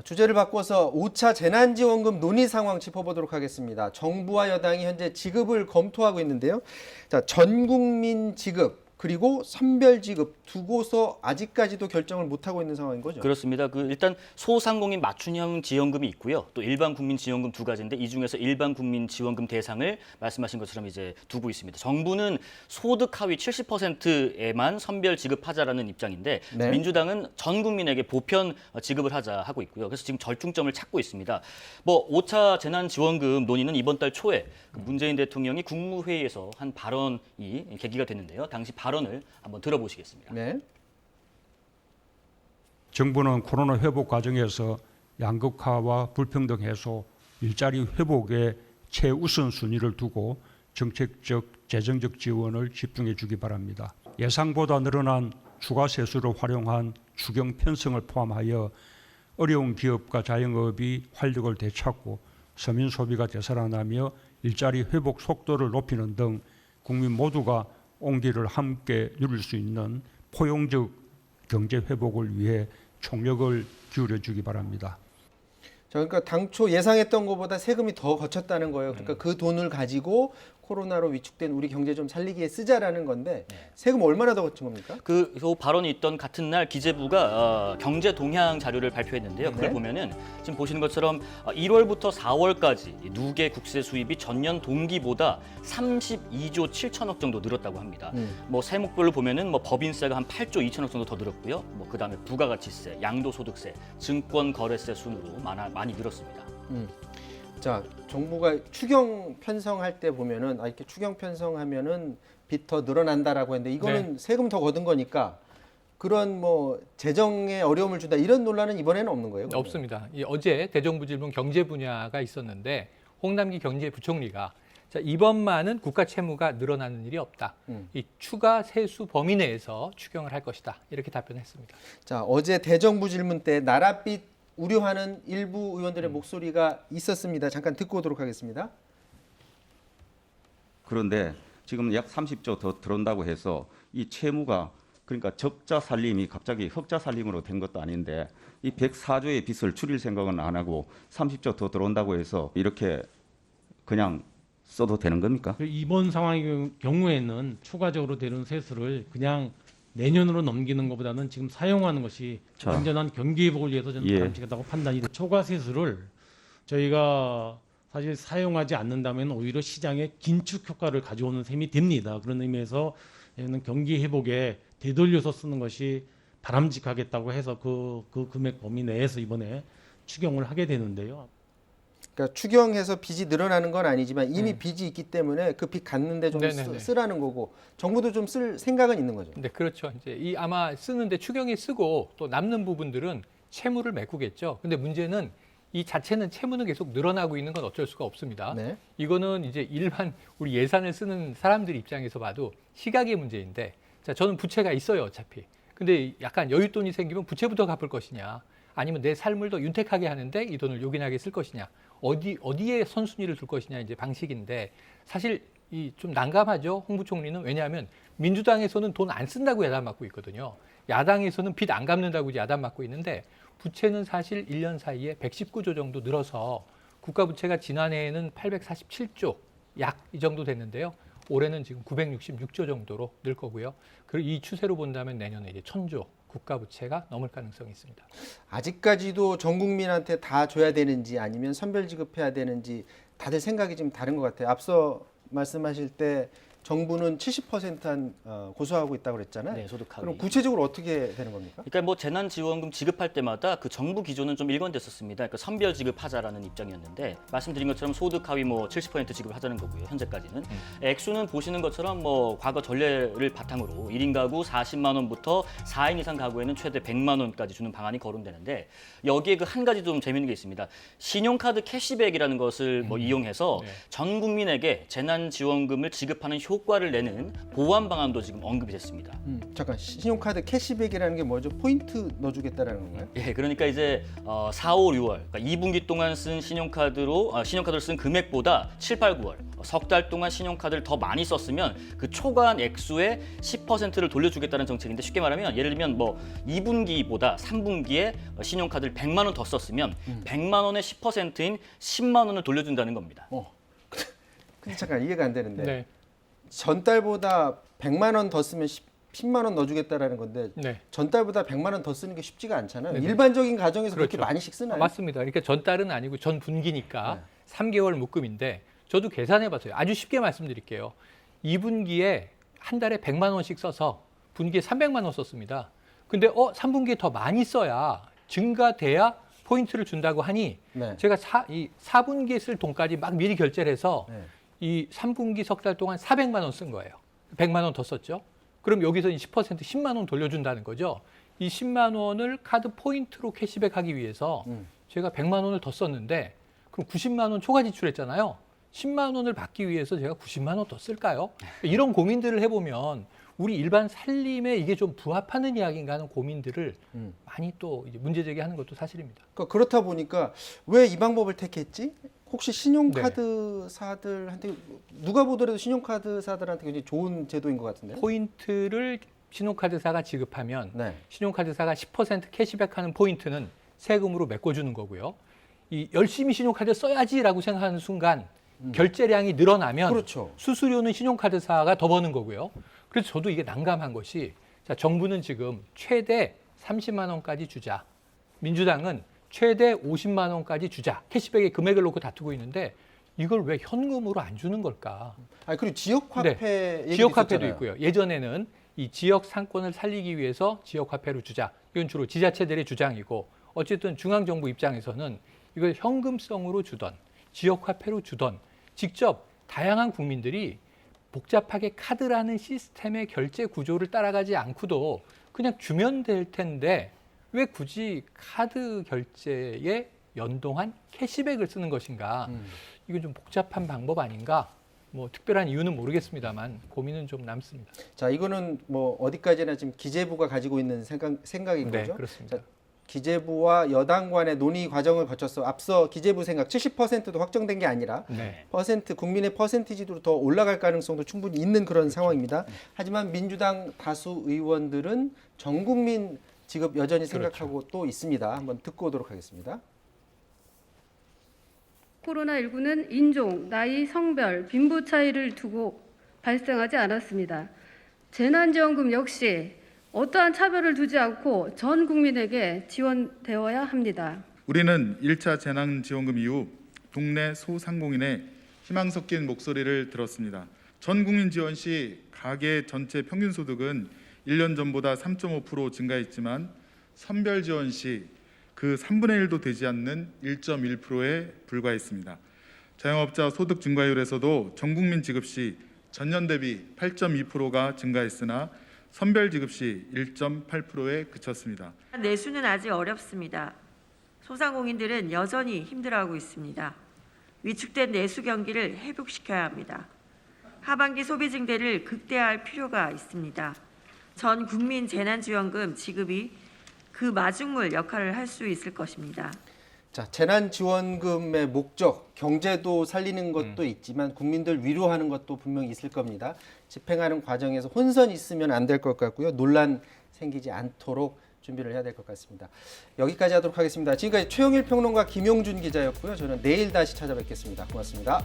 주제를 바꿔서 5차 재난지원금 논의 상황 짚어보도록 하겠습니다. 정부와 여당이 현재 지급을 검토하고 있는데요. 자, 전국민 지급 그리고 선별 지급 두고서 아직까지도 결정을 못하고 있는 상황인 거죠? 그렇습니다. 일단 소상공인 맞춤형 지원금이 있고요. 또 일반 국민 지원금 두 가지인데 이 중에서 일반 국민 지원금 대상을 말씀하신 것처럼 이제 두고 있습니다. 정부는 소득 하위 70%에만 선별 지급하자라는 입장인데 네. 민주당은 전 국민에게 보편 지급을 하자 하고 있고요. 그래서 지금 절충점을 찾고 있습니다. 5차 재난지원금 논의는 이번 달 초에 문재인 대통령이 국무회의에서 한 발언이 계기가 됐는데요. 당시 발언을 한번 들어보시겠습니다. 네. 정부는 코로나 회복 과정에서 양극화와 불평등 해소, 일자리 회복에 최우선 순위를 두고 정책적, 재정적 지원을 집중해 주기 바랍니다. 예상보다 늘어난 추가 세수를 활용한 추경 편성을 포함하여 어려운 기업과 자영업이 활력을 되찾고 서민 소비가 되살아나며 일자리 회복 속도를 높이는 등 국민 모두가 온기를 함께 누릴 수 있는 포용적 경제 회복을 위해 총력을 기울여 주기 바랍니다. 자, 그러니까 당초 예상했던 것보다 세금이 더 거쳤다는 거예요. 그러니까 그 돈을 가지고 코로나로 위축된 우리 경제 좀 살리기에 쓰자라는 건데 세금 얼마나 더 거친 겁니까? 그 발언이 있던 같은 날 기재부가 경제 동향 자료를 발표했는데요. 그걸 네. 보면은 지금 보시는 것처럼 1월부터 4월까지 누계 국세 수입이 전년 동기보다 32조 7천억 정도 늘었다고 합니다. 세목별로 보면은 법인세가 한 8조 2천억 정도 더 늘었고요. 그다음에 부가가치세, 양도소득세, 증권거래세 순으로 많이 늘었습니다. 자, 정부가 추경 편성할 때 보면은 이렇게 추경 편성하면은 빚 더 늘어난다라고 했는데 이거는 세금 더 거둔 거니까 그런 재정에 어려움을 준다 이런 논란은 이번에는 없는 거예요? 그러면? 없습니다. 어제 대정부 질문 경제 분야가 있었는데 홍남기 경제부총리가 이번만은 국가 채무가 늘어나는 일이 없다. 이 추가 세수 범위 내에서 추경을 할 것이다. 이렇게 답변했습니다. 자, 어제 대정부 질문 때 나랏빚 우려하는 일부 의원들의 목소리가 있었습니다. 잠깐 듣고 오도록 하겠습니다. 그런데 지금 약 30조 더 들어온다고 해서 이 채무가 그러니까 적자 살림이 갑자기 흑자 살림으로 된 것도 아닌데 이 104조의 빚을 줄일 생각은 안 하고 30조 더 들어온다고 해서 이렇게 그냥 써도 되는 겁니까? 이번 상황의 경우에는 추가적으로 되는 세수를 그냥 내년으로 넘기는 것보다는 지금 사용하는 것이 완전한 경기 회복을 위해서 저는 바람직하다고 판단이 돼요. 초과 세수를 저희가 사실 사용하지 않는다면 오히려 시장에 긴축 효과를 가져오는 셈이 됩니다. 그런 의미에서 저는 경기 회복에 되돌려서 쓰는 것이 바람직하겠다고 해서 그 금액 범위 내에서 이번에 추경을 하게 되는데요. 그러니까 추경해서 빚이 늘어나는 건 아니지만 이미 빚이 있기 때문에 그 빚 갚는데 좀 쓰라는 거고 정부도 좀 쓸 생각은 있는 거죠. 네, 그렇죠. 이제 아마 쓰는데 추경이 쓰고 또 남는 부분들은 채무를 메꾸겠죠. 근데 문제는 이 자체는 채무는 계속 늘어나고 있는 건 어쩔 수가 없습니다. 네. 이거는 이제 일반 우리 예산을 쓰는 사람들 입장에서 봐도 시각의 문제인데, 자, 저는 부채가 있어요, 어차피. 근데 약간 여윳돈이 생기면 부채부터 갚을 것이냐, 아니면 내 삶을 더 윤택하게 하는데 이 돈을 요긴하게 쓸 것이냐, 어디에 선순위를 둘 것이냐 이제 방식인데 사실 이 좀 난감하죠. 홍 부총리는. 왜냐하면 민주당에서는 돈 안 쓴다고 야단 맞고 있거든요. 야당에서는 빚 안 갚는다고 야단 맞고 있는데 부채는 사실 1년 사이에 119조 정도 늘어서 국가 부채가 지난해에는 847조 약 이 정도 됐는데요. 올해는 지금 966조 정도로 늘 거고요. 그리고 이 추세로 본다면 내년에 이제 1000조 국가 부채가 넘을 가능성이 있습니다. 아직까지도 전 국민한테 다 줘야 되는지 아니면 선별 지급해야 되는지 다들 생각이 좀 다른 것 같아요. 앞서 말씀하실 때 정부는 70% 고수하고 있다고 그랬잖아요. 네, 소득 하위. 그럼 구체적으로 어떻게 되는 겁니까? 그러니까 재난지원금 지급할 때마다 그 정부 기조는 좀 일관됐었습니다. 그러니까 선별 지급하자라는 입장이었는데 말씀드린 것처럼 소득 하위 70% 지급을 하자는 거고요. 현재까지는 액수는 보시는 것처럼 과거 전례를 바탕으로 1인 가구 40만 원부터 4인 이상 가구에는 최대 100만 원까지 주는 방안이 거론되는데 여기에 그 한 가지 좀 재미있는 게 있습니다. 신용카드 캐시백이라는 것을 이용해서 전 국민에게 재난지원금을 지급하는 효과를 내는 보완 방안도 지금 언급이 됐습니다. 잠깐 신용카드 캐시백이라는 게 뭐죠? 포인트 넣어주겠다라는 건가요? 예, 그러니까 이제 4, 5, 6월, 그러니까 2분기 동안 쓴 신용카드를 쓴 금액보다 7, 8, 9월 석 달 동안 신용카드를 더 많이 썼으면 그 초과한 액수의 10%를 돌려주겠다는 정책인데 쉽게 말하면 예를 들면 뭐 2분기보다 3분기에 신용카드를 100만 원 더 썼으면 100만 원의 10%인 10만 원을 돌려준다는 겁니다. 근데 잠깐 이해가 안 되는데 네. 전달보다 100만 원 더 쓰면 10만 원 넣어주겠다라는 건데 네. 전달보다 100만 원 더 쓰는 게 쉽지가 않잖아요. 네네. 일반적인 가정에서 그렇게 그렇죠. 많이씩 쓰나요? 맞습니다. 그러니까 전달은 아니고 전 분기니까 네. 3개월 묶음인데 저도 계산해봤어요. 아주 쉽게 말씀드릴게요. 2분기에 한 달에 100만 원씩 써서 분기에 300만 원 썼습니다. 근데 3분기에 더 많이 써야 증가돼야 포인트를 준다고 하니 네. 제가 이 4분기에 쓸 돈까지 막 미리 결제를 해서 네. 이 3분기 석 달 동안 400만 원 쓴 거예요. 100만 원 더 썼죠. 그럼 여기서 10% 10만 원 돌려준다는 거죠. 이 10만 원을 카드 포인트로 캐시백하기 위해서 제가 100만 원을 더 썼는데 그럼 90만 원 초과 지출했잖아요. 10만 원을 받기 위해서 제가 90만 원 더 쓸까요? 이런 고민들을 해보면 우리 일반 살림에 이게 좀 부합하는 이야기인가 하는 고민들을 많이 또 이제 문제 제기하는 것도 사실입니다. 그러니까 그렇다 보니까 왜 이 방법을 택했지? 혹시 신용카드사들한테 누가 보더라도 신용카드사들한테 굉장히 좋은 제도인 것 같은데요? 포인트를 신용카드사가 지급하면 네. 신용카드사가 10% 캐시백하는 포인트는 세금으로 메꿔주는 거고요. 이 열심히 신용카드 써야지라고 생각하는 순간 결제량이 늘어나면 그렇죠. 수수료는 신용카드사가 더 버는 거고요. 그래서 저도 이게 난감한 것이 자, 정부는 지금 최대 30만 원까지 주자. 민주당은 최대 50만 원까지 주자. 캐시백의 금액을 놓고 다투고 있는데 이걸 왜 현금으로 안 주는 걸까? 아니 그리고 지역화폐 얘기도 지역화폐도 있었잖아요. 있고요. 예전에는 이 지역 상권을 살리기 위해서 지역화폐로 주자. 이건 주로 지자체들의 주장이고 어쨌든 중앙정부 입장에서는 이걸 현금성으로 주던 지역화폐로 주던 직접 다양한 국민들이 복잡하게 카드라는 시스템의 결제 구조를 따라가지 않고도 그냥 주면 될 텐데 왜 굳이 카드 결제에 연동한 캐시백을 쓰는 것인가? 이건 좀 복잡한 방법 아닌가? 뭐 특별한 이유는 모르겠습니다만 고민은 좀 남습니다. 자, 이거는 뭐 어디까지나 지금 기재부가 가지고 있는 생각인 네, 거죠? 그렇습니다. 자, 기재부와 여당 간의 논의 과정을 거쳐서 앞서 기재부 생각 70%도 확정된 게 아니라 네. 국민의 퍼센티지로 더 올라갈 가능성도 충분히 있는 그런 상황입니다. 하지만 민주당 다수 의원들은 전 국민 지급 여전히 생각하고 또 있습니다. 한번 듣고 오도록 하겠습니다. 코로나19는 인종, 나이, 성별, 빈부 차이를 두고 발생하지 않았습니다. 재난지원금 역시 어떠한 차별을 두지 않고 전 국민에게 지원되어야 합니다. 우리는 1차 재난지원금 이후 동네 소상공인의 희망 섞인 목소리를 들었습니다. 전 국민 지원 시 가계 전체 평균 소득은 1년 전보다 3.5% 증가했지만 선별 지원 시 그 3분의 1도 되지 않는 1.1%에 불과했습니다. 자영업자 소득 증가율에서도 전 국민 지급 시 전년 대비 8.2%가 증가했으나 선별 지급 시 1.8%에 그쳤습니다. 내수는 아직 어렵습니다. 소상공인들은 여전히 힘들어하고 있습니다. 위축된 내수 경기를 회복시켜야 합니다. 하반기 소비 증대를 극대화할 필요가 있습니다. 전 국민 재난지원금 지급이 그 마중물 역할을 할 수 있을 것입니다. 자, 재난지원금의 목적, 경제도 살리는 것도 있지만 국민들 위로하는 것도 분명히 있을 겁니다. 집행하는 과정에서 혼선이 있으면 안 될 것 같고요. 논란 생기지 않도록 준비를 해야 될 것 같습니다. 여기까지 하도록 하겠습니다. 지금까지 최영일 평론가 김용준 기자였고요. 저는 내일 다시 찾아뵙겠습니다. 고맙습니다.